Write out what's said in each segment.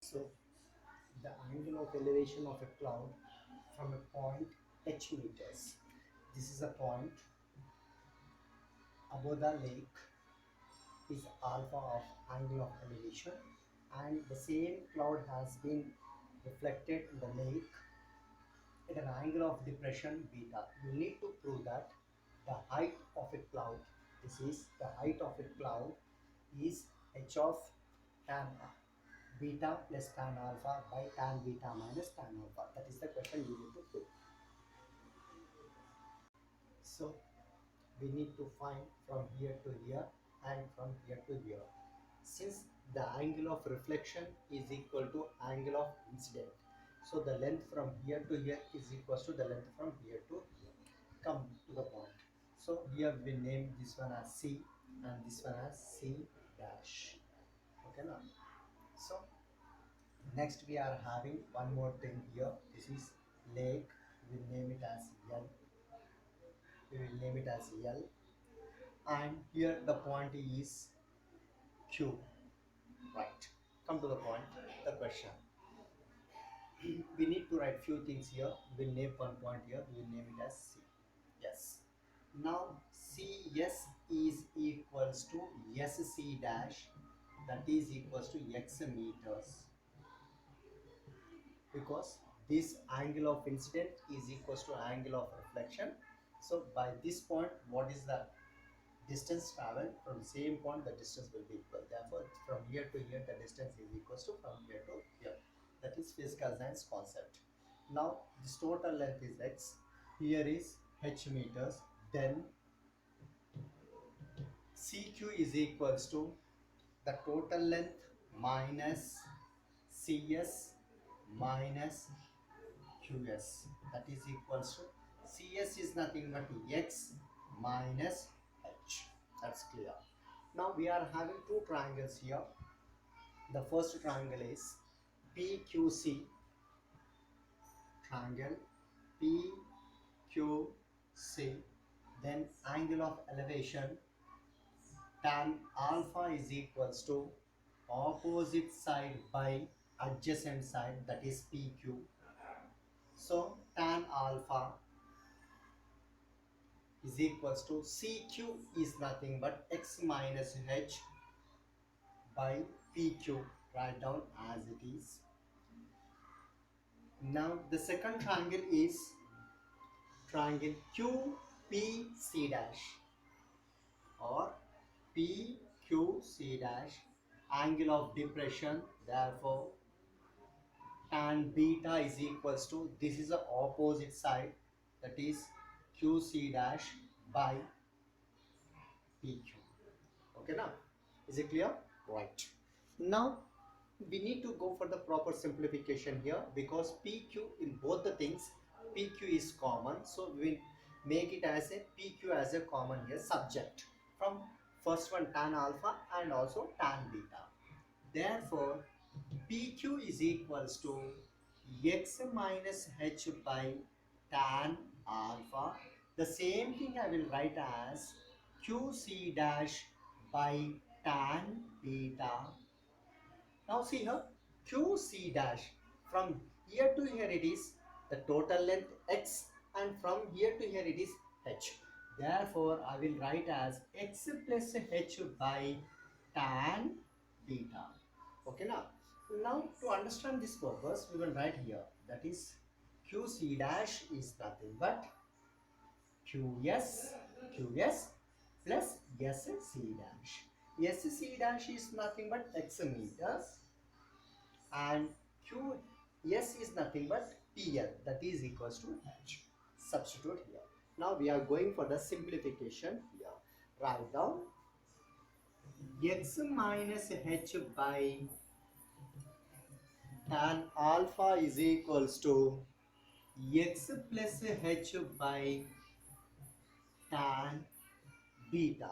So the angle of elevation of a cloud from a point h meters. This is a point above the lake is alpha of angle of elevation, and the same cloud has been reflected in the lake at an angle of depression beta. You need to prove that the height of a cloud, this is the height of a cloud, is h of tan beta plus tan alpha by tan beta minus tan alpha. That is the question you need to prove. So we need to find from here to here and from here to here. Since the angle of reflection is equal to angle of incident, so the length from here to here is equal to the length from here to here. Come to the point. So here we name this one as C and this one as C dash. Okay now. So next we are having one more thing here. This is lake. We will name it as L. We will name it as L. And here the point is Q. Right. Come to the point. The question. We need to write few things here. We'll name one point here. We'll name it as C. Yes. Now CS is equals to SC dash, that is equals to x meters, because this angle of incident is equals to angle of reflection. So by this point, what is the distance traveled from same point? The distance will be equal. Therefore, from here to here, the distance is equals to from here to here. That is physical science concept. Now this total length is x. Here is h meters. Then CQ is equals to the total length minus CS minus QS, that is equals to CS is nothing but X minus H. That's clear. Now we are having two triangles here. The first triangle is PQC triangle, PQC, then angle of elevation tan alpha is equals to opposite side by adjacent side, that is PQ. So tan alpha is equals to CQ is nothing but x minus h by PQ. Write down as it is. Now the second triangle is triangle QPC dash or PQC dash, angle of depression. Therefore tan beta is equals to, this is the opposite side, that is QC dash by PQ. Okay now, is it clear? Right. Now we need to go for the proper simplification here, because PQ in both the things, PQ is common, so we will make it as a PQ as a common here subject from first one tan alpha and also tan beta. Therefore PQ is equals to x minus h by tan alpha. The same thing I will write as QC dash by tan beta. Now see here, QC dash, from here to here it is the total length x, and from here to here it is h. Therefore I will write as x plus h by tan beta. Okay now. Now to understand this purpose, we will write here, that is QC dash is nothing but QS plus SC dash. SC dash is nothing but x meters, and QS is nothing but PL, that is equals to H. Substitute here. Now we are going for the simplification here. Write down x minus h by tan alpha is equals to x plus h by tan beta.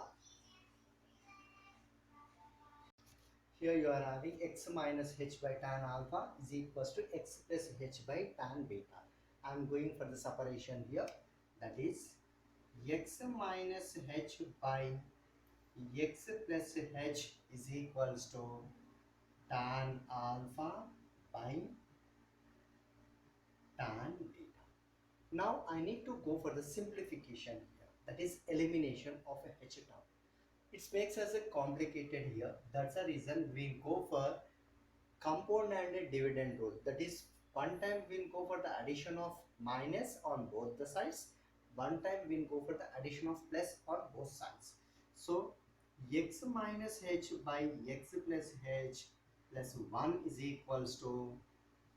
Here you are having x minus h by tan alpha is equals to x plus h by tan beta. I am going for the separation here, that is x minus h by x plus h is equals to tan alpha by tan beta. Now I need to go for the simplification here, that is elimination of a h term. It makes us a complicated here. That's the reason we go for compound and a dividend rule. That is, one time we'll go for the addition of minus on both the sides, one time we'll go for the addition of plus on both sides. So x minus h by x plus h plus 1 is equals to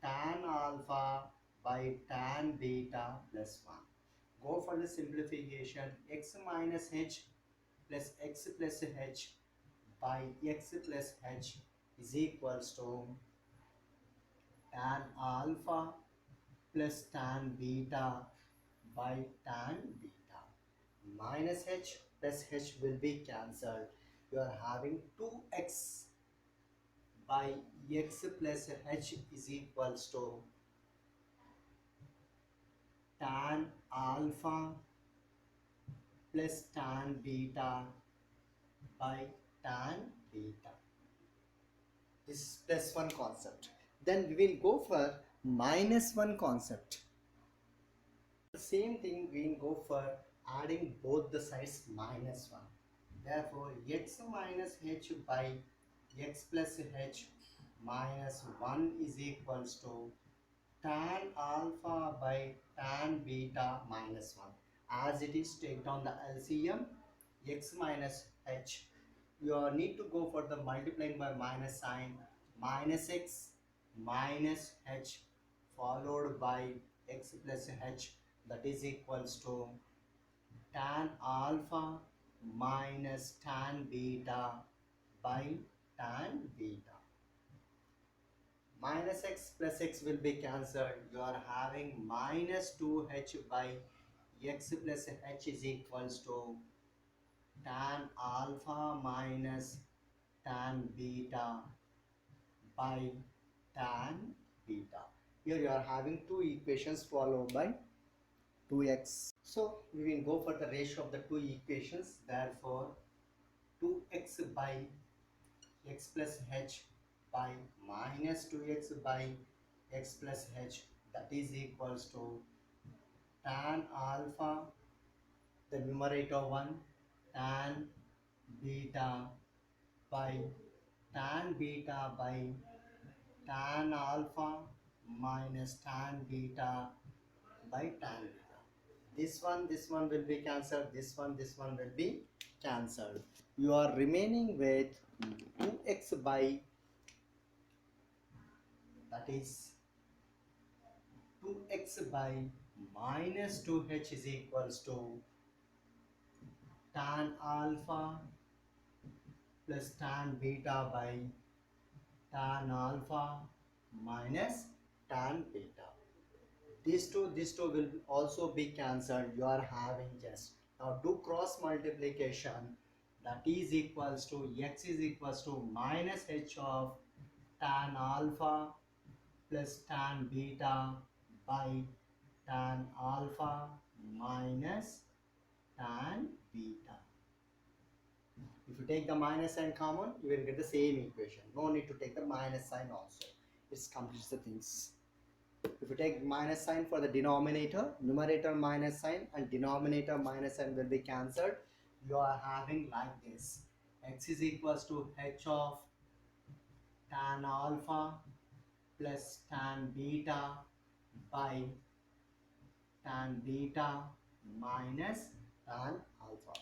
tan alpha by tan beta plus 1. Go for the simplification. X minus h plus x plus h by x plus h is equals to tan alpha plus tan beta by tan beta. Minus h plus h will be cancelled. You are having 2x by x plus h is equals to tan alpha plus tan beta by tan beta. This is plus one concept. Then we will go for minus one concept. The same thing we will go for adding both the sides minus 1. Therefore x minus h by x plus h minus 1 is equals to tan alpha by tan beta minus 1. As it is, take down the LCM. X minus h, you need to go for the multiplying by minus sign, minus x minus h followed by x plus h, that is equals to tan alpha minus tan beta by tan beta. Minus x plus x will be cancelled. You are having minus 2h by x plus h is equals to tan alpha minus tan beta by tan beta. Here you are having two equations followed by 2x. So we will go for the ratio of the two equations. Therefore 2x by x plus h by minus 2x by x plus h, that is equals to tan alpha, the numerator 1, tan beta by tan beta by tan alpha minus tan beta by tan beta. This one will be cancelled, this one will be cancelled. You are remaining with 2x by, that is 2x by minus 2h is equals to tan alpha plus tan beta by tan alpha minus tan beta. These two will also be cancelled. You are having just now do cross multiplication, that is equals to x is equals to minus h of tan alpha plus tan beta by tan alpha minus tan beta. If you take the minus sign common, you will get the same equation. No need to take the minus sign also. It completes the things. If you take minus sign for the denominator, numerator minus sign and denominator minus sign will be cancelled. You are having like this. X is equals to h of tan alpha plus tan beta by tan beta minus tan alpha.